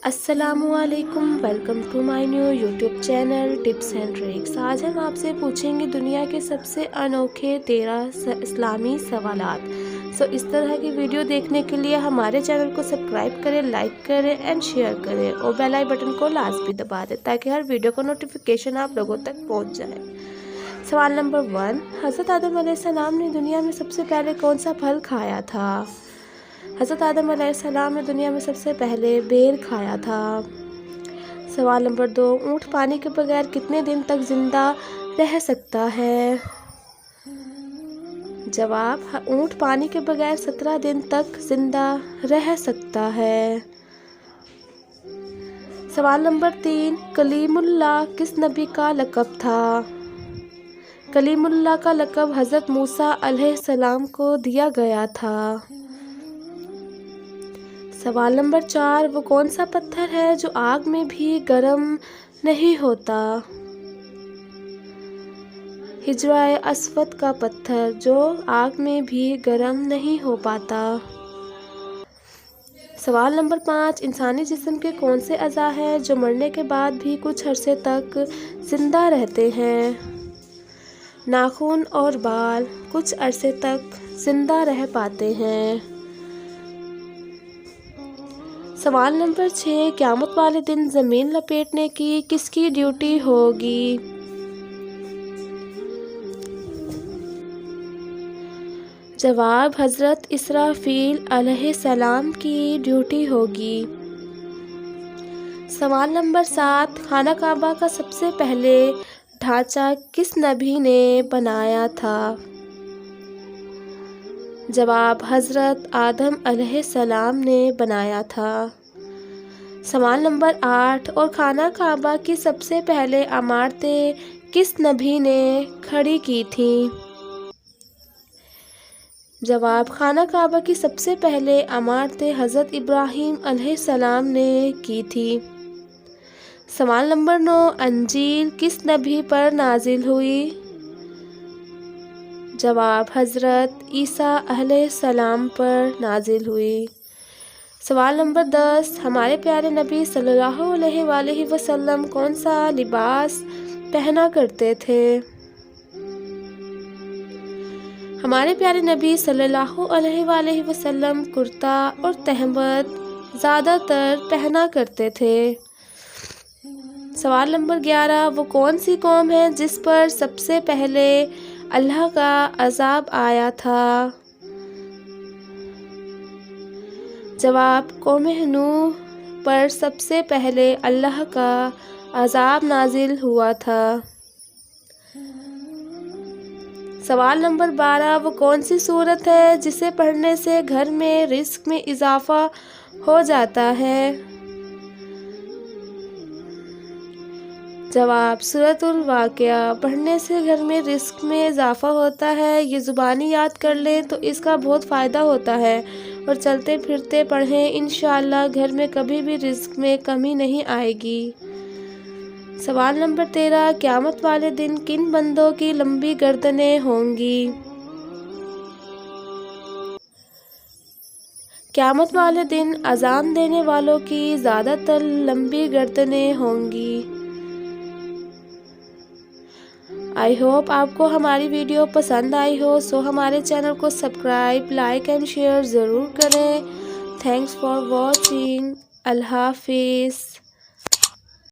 السلام علیکم، welcome to my new YouTube channel tips and tricks. آج ہم آپ سے پوچھیں گے دنیا کے سب سے انوکھے 13 اسلامی سوالات۔ اس طرح کی ویڈیو دیکھنے کے لیے ہمارے چینل کو سبسکرائب کریں، لائک کریں اینڈ شیئر کریں اور بیل آئی بٹن کو لازمی دبا دیں تاکہ ہر ویڈیو کا نوٹیفیکیشن آپ لوگوں تک پہنچ جائے۔ سوال نمبر 1، حضرت آدم علیہ السلام نے دنیا میں سب سے پہلے کون سا پھل کھایا تھا؟ حضرت آدم علیہ السلام نے دنیا میں سب سے پہلے بیر کھایا تھا۔ سوال نمبر 2، اونٹ پانی کے بغیر کتنے دن تک زندہ رہ سکتا ہے؟ جواب، اونٹ پانی کے بغیر 17 دن تک زندہ رہ سکتا ہے۔ سوال نمبر 3، کلیم اللہ کس نبی کا لقب تھا؟ کلیم اللہ کا لقب حضرت موسیٰ علیہ السلام کو دیا گیا تھا۔ سوال نمبر 4، وہ کون سا پتھر ہے جو آگ میں بھی گرم نہیں ہوتا؟ حجرہ اسود کا پتھر جو آگ میں بھی گرم نہیں ہو پاتا۔ سوال نمبر 5، انسانی جسم کے کون سے اعضاء ہیں جو مرنے کے بعد بھی کچھ عرصے تک زندہ رہتے ہیں؟ ناخن اور بال کچھ عرصے تک زندہ رہ پاتے ہیں۔ سوال نمبر 6، قیامت والے دن زمین لپیٹنے کی کس کی ڈیوٹی ہوگی؟ جواب، حضرت اسرافیل علیہ السلام کی ڈیوٹی ہوگی۔ سوال نمبر 7، خانہ کعبہ کا سب سے پہلے ڈھانچہ کس نبی نے بنایا تھا؟ جواب، حضرت آدم علیہ السلام نے بنایا تھا۔ سوال نمبر 8، اور خانہ کعبہ کی سب سے پہلے عمارتیں کس نبی نے کھڑی کی تھیں؟ جواب، خانہ کعبہ کی سب سے پہلے عمارتیں حضرت ابراہیم علیہ السلام نے کی تھی۔ سوال نمبر 9، انجیل کس نبی پر نازل ہوئی؟ جواب، حضرت عیسیٰ علیہ السلام پر نازل ہوئی۔ سوال نمبر 10، ہمارے پیارے نبی صلی اللہ علیہ وآلہ وسلم کون سا لباس پہنا کرتے تھے؟ ہمارے پیارے نبی صلی اللہ علیہ وآلہ وسلم کرتا اور تہمت زیادہ تر پہنا کرتے تھے۔ سوال نمبر 11، وہ کون سی قوم ہے جس پر سب سے پہلے اللہ کا عذاب آیا تھا؟ جواب، قوم نوح پر سب سے پہلے اللہ کا عذاب نازل ہوا تھا۔ سوال نمبر 12، وہ کون سی سورت ہے جسے پڑھنے سے گھر میں رزق میں اضافہ ہو جاتا ہے؟ جواب، سورۃ الواقعہ۔ پڑھنے سے گھر میں رزق میں اضافہ ہوتا ہے۔ یہ زبانی یاد کر لیں تو اس کا بہت فائدہ ہوتا ہے اور چلتے پھرتے پڑھیں، انشاءاللہ گھر میں کبھی بھی رزق میں کمی نہیں آئے گی۔ سوال نمبر 13، قیامت والے دن کن بندوں کی لمبی گردنیں ہوں گی؟ قیامت والے دن اذان دینے والوں کی زیادہ تر لمبی گردنیں ہوں گی۔ آئی ہوپ آپ کو ہماری ویڈیو پسند آئی ہو، ہمارے چینل کو سبسکرائب، لائک اینڈ شیئر ضرور کریں۔ Thanks for watching. اللہ حافظ۔